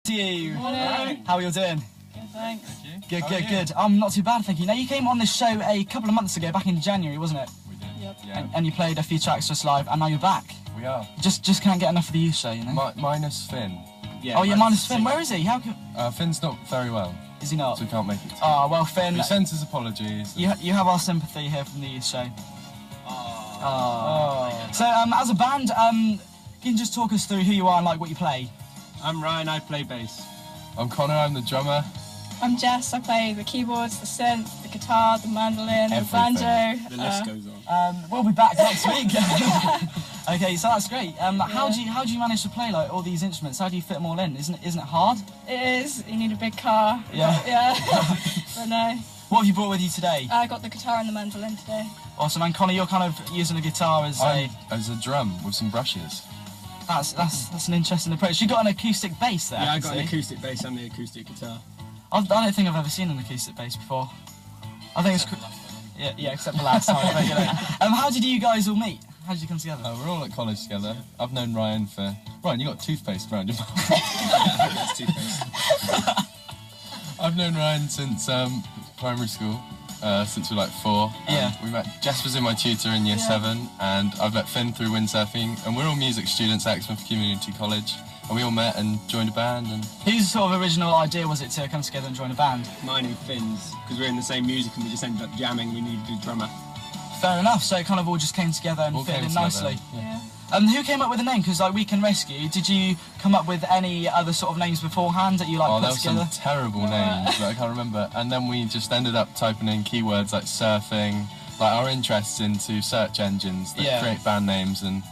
To you. Morning. How are you doing? Good, thanks. Thank you. Good. Not too bad, thank you. Now, you came on this show a couple of months ago, back in January, wasn't it? We did. Yep. Yeah. And you played a few tracks just live, and now you're back. We are. Just can't get enough of the youth show, you know? Minus Finn. Yeah, minus Finn. Where is he? How can... Finn's not very well, Is he not? so we can't make it. Oh, well, Finn, He sends his apologies. you have our sympathy here from the youth show. Oh. So, as a band, you can just talk us through who you are and like what you play. I'm Ryan, I play bass. I'm Connor, I'm the drummer. I'm Jess, I play the keyboards, the synth, the guitar, the mandolin, Everything. the banjo. The list goes on. We'll be back next week. Okay, so that's great. How do you manage to play like all these instruments? How do you fit them all in? Isn't it hard? It is, you need a big car. Yeah. Yeah. But no, What have you brought with you today? I got the guitar and the mandolin today. Awesome, and Connor, you're kind of using a guitar as As a drum with some brushes. that's an interesting approach. You got an acoustic bass there. Yeah, I can got an see. acoustic bass and the acoustic guitar. I don't think I've ever seen an acoustic bass before. I think it's yeah, except for last time. But, you know. How did you guys all meet? How did you come together? We're all at college together. I've known Ryan for... Ryan, you got toothpaste around your mouth. That's toothpaste. I've known Ryan since primary school, since we were like 4. Yeah. We met... Jess was in my tutor in year 7, and I've met Finn through windsurfing, and we're all music students at Exmouth Community College, and we all met and joined a band, and... Whose sort of original idea was it to come together and join a band? Mine and Finn's, because we're in the same music and we just ended up jamming and we needed a drummer. Fair enough. So it kind of all just came together and All fitted came in together, nicely. yeah. Who came up with the name? Because like WeekendRescue, did you come up with any other sort of names beforehand that you like there put were together? some terrible names that I can't remember, and then we just ended up typing in keywords like surfing, like our interests into search engines that create band names, and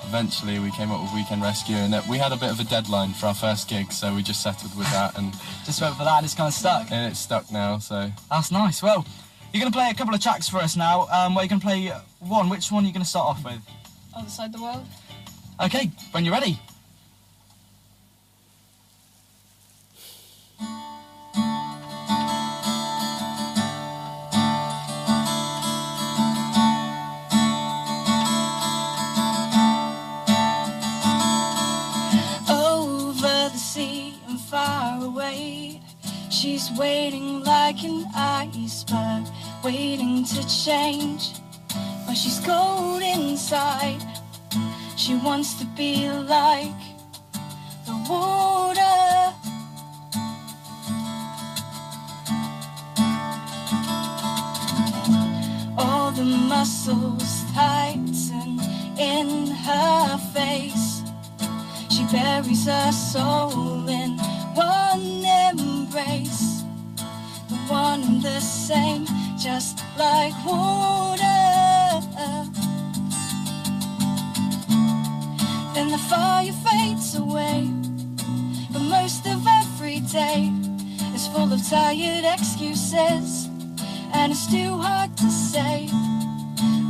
eventually we came up with WeekendRescue, and we had a bit of a deadline for our first gig, so we just settled with that, and Just went for that and it's kind of stuck. and it's stuck now. So That's nice. Well, you're going to play a couple of tracks for us now. Where you can play one. Which one are you going to start off with? Other side of the world. Okay, when you're ready. Over the sea and far away, she's waiting like an iceberg, waiting to change. But she's cold inside. She wants to be like the water. All the muscles tighten in her face. She buries her soul in one embrace, the one and the same, just like water. Then the fire fades away, but most of every day is full of tired excuses, and it's too hard to say.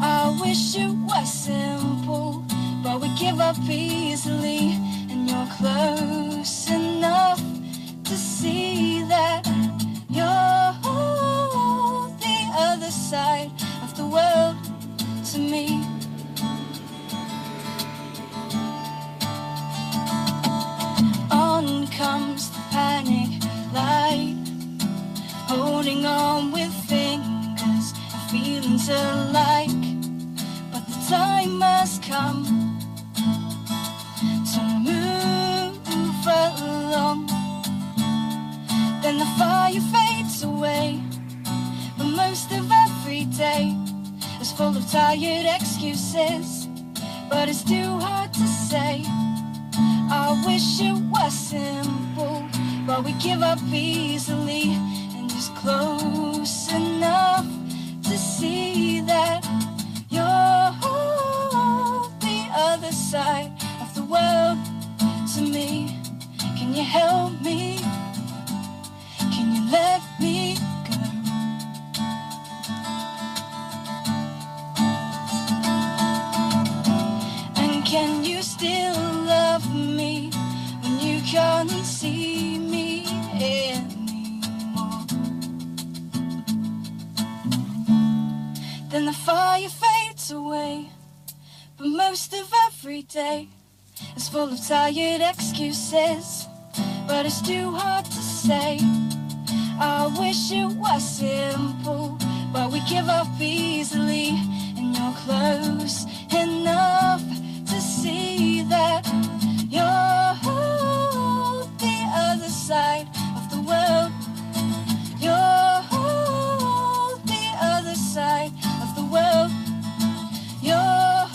I wish it was simple, but we give up easily, and you're close enough to see that you're the other side of the world to me. On comes the panic light, holding on with fingers and feelings alike. But the time has come to move along. Then the fire fades away, but most of every day is full of tired excuses, but it's too hard to say. I wish it was simple, but we give up easily, and just close enough to see that you're the other side of the world to me. Can you help me? Can you let me go? And can you still love me when you can't see me anymore? Then the fire fades away, but most of every day is full of tired excuses, but it's too hard to say. I wish it was simple, but we give up easily, and you're close enough to see that you're the other side of the world. You're the other side of the world. You're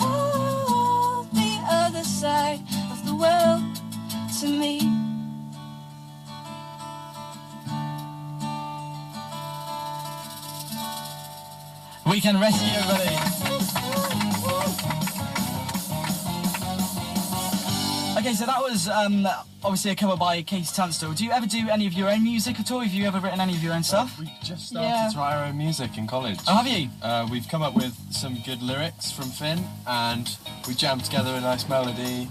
the other side of the world to me. Weekend Rescue, everybody. Okay, so that was obviously a cover by Katie Tunstall. Do you ever do any of your own music at all? Have you ever written any of your own stuff? We just started to write our own music in college. Oh, have you? We've come up with some good lyrics from Fin, and we jammed together a nice melody,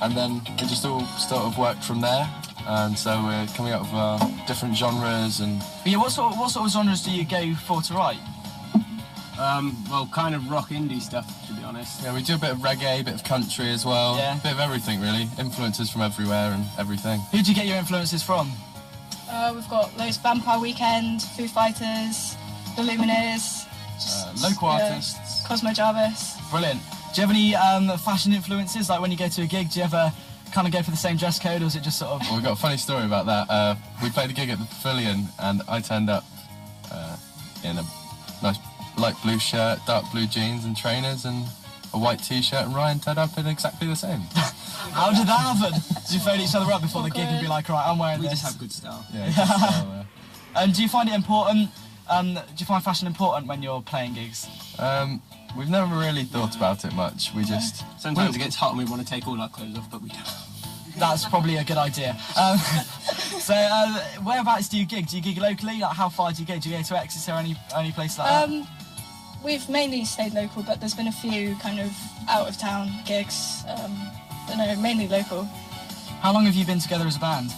and then it just all sort of worked from there. And so we're coming up with different genres and... Yeah, what sort of genres do you go for to write? Well, kind of rock indie stuff, to be honest. Yeah, we do a bit of reggae, a bit of country as well. Yeah. A bit of everything, really. Influences from everywhere and everything. Who do you get your influences from? We've got loads of Vampire Weekend, Foo Fighters, The Lumineers, Local artists. Cosmo Jarvis. Brilliant. Do you have any fashion influences? Like when you go to a gig, do you ever kind of go for the same dress code, or is it just sort of... Well, we've got a funny story about that. We played a gig at the Pavilion, and I turned up in a nice light blue shirt, dark blue jeans and trainers, and a white t-shirt, and Ryan turned up in exactly the same. How did that happen? Did you phone each other up before the gig and be like, right, I'm wearing We this? just have good style. Yeah. And do you find it important, do you find fashion important when you're playing gigs? We've never really thought about it much. We just... Sometimes it gets hot and we want to take all our clothes off, but we don't. That's probably a good idea. So, whereabouts do you gig? Do you gig locally? Like, how far do you go? Do you go to Exeter or any place like that? We've mainly stayed local, but there's been a few kind of out-of-town gigs. But no, mainly local. How long have you been together as a band?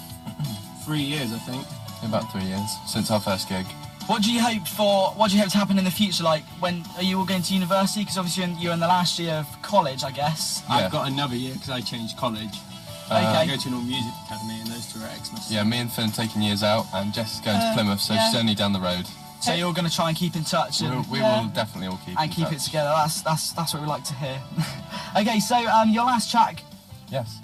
3 years, I think. About 3 years, since our first gig. What do you hope to happen in the future? Like, when are you all going to university? Because obviously you're in the last year of college, I guess. Yeah. I've got another year because I changed college. I go to an all music academy, and those two are Xmas. Yeah, me and Finn taking years out, and Jess is going to Plymouth, so she's only down the road. So you're going to try and keep in touch, and We will definitely all keep and in keep touch. it together. That's what we like to hear. Okay, so your last track Yes.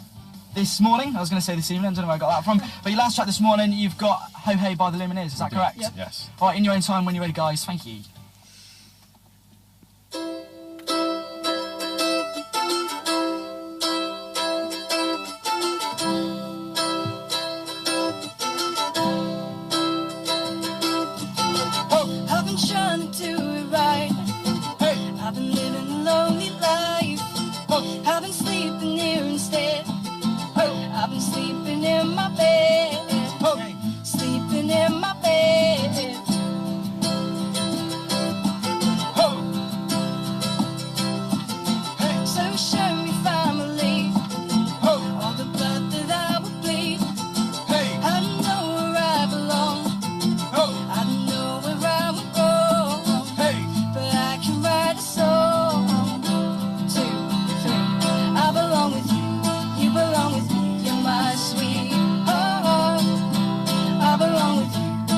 this morning, I was going to say this evening, I don't know where I got that from, but your last track this morning, you've got Ho Hey by the Lumineers, is that correct? Yep. Yes. All right, in your own time, when you're ready, guys, thank you. I've been trying to do it right. I've been living a lonely life. I've been sleeping here instead. I've been sleeping in my bed. Sleeping in my bed. So show me family, all the blood that I would bleed. I don't know where I belong. I don't know where I would go. But I can write a song. 2, 3. I belong with you. You belong with me. You're my sweetheart. I belong with you.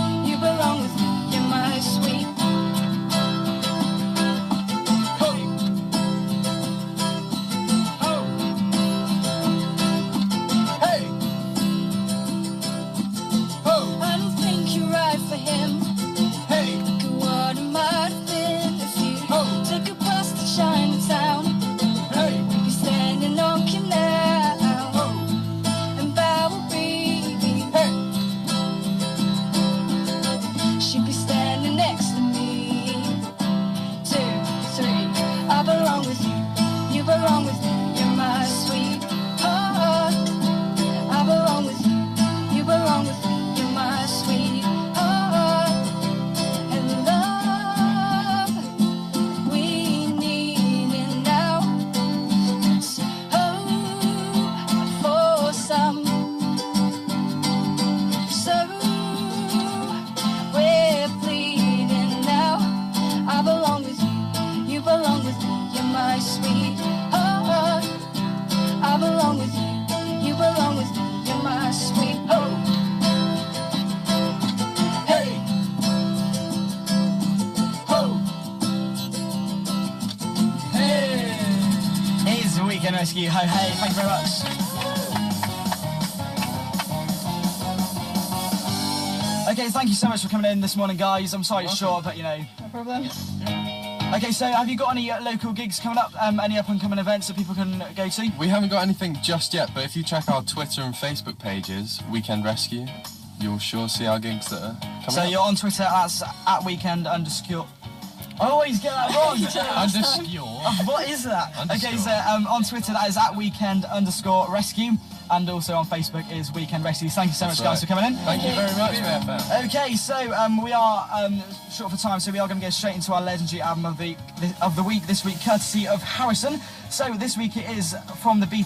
Rescue. Ho, hey, thank you very much. Okay, thank you so much for coming in this morning, guys. I'm sorry it's short, but you know. No problem. Okay, so have you got any local gigs coming up? Any up-and-coming events that people can go to? We haven't got anything just yet, but if you check our Twitter and Facebook pages, Weekend Rescue, you'll sure see our gigs that are coming up. So you're on Twitter at @weekend_. I always get that wrong. What is that? Underscore. Okay, so on Twitter that is @weekend_rescue, and also on Facebook is Weekend Rescue. Thank you so much, guys, for coming in. Thank you very much, VFM. Okay, so we are short for time, so we are going to go straight into our legendary album of the week this week, courtesy of Harrison. So this week it is from the beat.